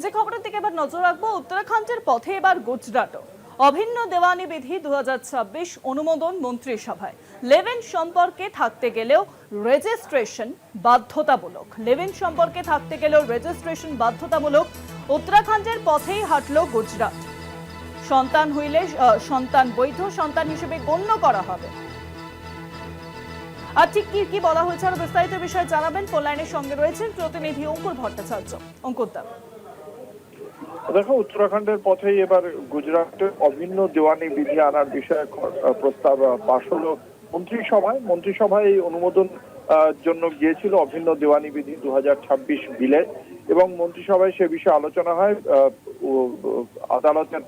যে খবরের দিকে এবার নজর রাখবো, উত্তরাখণ্ডের পথে এবার গুজরাটও। অভিন্ন দেওয়ানি বিধি 2026 অনুমোদন মন্ত্রিসভায়। লেভেন সম্পর্কে থাকতে গেলেও রেজিস্ট্রেশন বাধ্যতামূলক। রেজিস্ট্রেশন বাধ্যতামূলক। উত্তরাখণ্ডের পথেই হাঁটলো গুজরাট। সন্তান হইলে সন্তান বৈধ সন্তান হিসেবে গণ্য করা হবে। আর ঠিক কি বলা হয়েছে আরো বিস্তারিত বিষয়ে জানাবেন। ফোন লাইনের সঙ্গে রয়েছেন প্রতিনিধি অঙ্কুর ভট্টাচার্য। অঙ্কুর দা, দেখো, উত্তরাখণ্ডের পথেই এবার গুজরাটের অভিন্ন দেওয়ানি বিধি আনার বিষয়ে প্রস্তাব পাশ হলো মন্ত্রিসভায় এই অনুমোদন জন্য গিয়েছিল অভিন্ন দেওয়ানি বিধি 2026 বিলে, এবং মন্ত্রিসভায় সে বিষয়ে আলোচনা হয়। আদালতের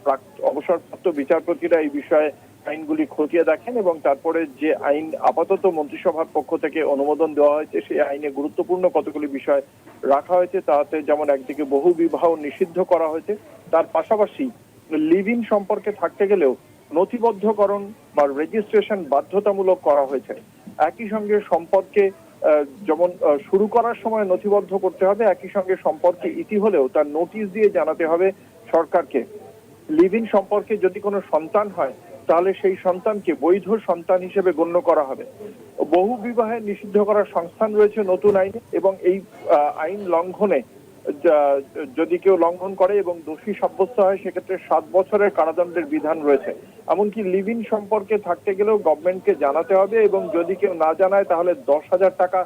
অবসরপ্রাপ্ত বিচারপতিরা এই বিষয়ে আইনগুলি খতিয়ে দেখেন এবং তারপরে যে আইন আপাতত মন্ত্রিসভার পক্ষ থেকে অনুমোদন দেওয়া হয়েছে সেই আইনে গুরুত্বপূর্ণ কতগুলি বিষয় রাখা হয়েছে। তাতে যেমন একদিকে বহু বিবাহ নিষিদ্ধ করা হয়েছে, তার পাশাপাশি লিভ ইন সম্পর্কে থাকতে গেলেও নথিবদ্ধকরণ বা রেজিস্ট্রেশন বাধ্যতামূলক করা হয়েছে। একই সঙ্গে সম্পদকে যেমন শুরু করার সময় নথিবদ্ধ করতে হবে, একই সঙ্গে সম্পর্কে ইতি হলেও তার নোটিশ দিয়ে জানাতে হবে সরকারকে। লিভ ইন সম্পর্কে যদি কোনো সন্তান হয় তাহলে সেই সন্তানকে বৈধ সন্তান হিসেবে গণ্য করা হবে। বহু বিবাহে নিষিদ্ধ করার সংস্থান রয়েছে নতুন আইনে, এবং এই আইন লঙ্ঘনে যদি কেউ লঙ্ঘন করে এবং দোষী সাব্যস্ত হয় সেক্ষেত্রে 7 বছরের কারাদণ্ডের বিধান রয়েছে। এমনকি লিভ ইন সম্পর্কে থাকতে গেলেও গভর্নমেন্টকে জানাতে হবে, এবং যদি কেউ না জানায় তাহলে 10,000 টাকা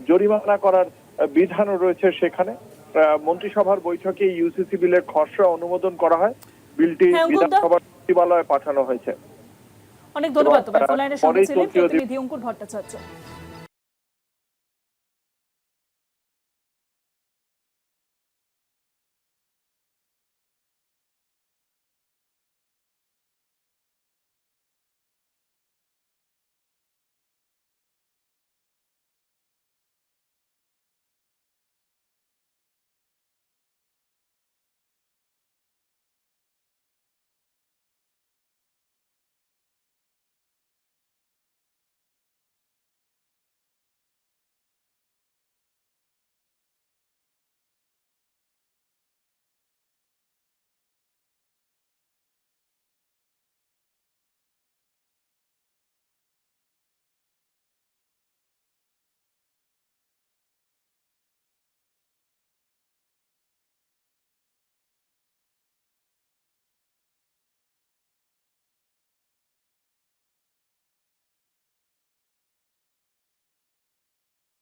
জরিমানা করার বিধানও রয়েছে সেখানে। মন্ত্রিসভার বৈঠকে ইউসিসি বিলের খসড়া অনুমোদন করা হয়। বিলটি বিধানসভার সচিবালয়ে পাঠানো হয়েছে। অনেক ধন্যবাদ। তোমার ফোন লাইনের সঙ্গে ছিলেন প্রতিনিধি অঙ্কুর ভট্টাচার্য।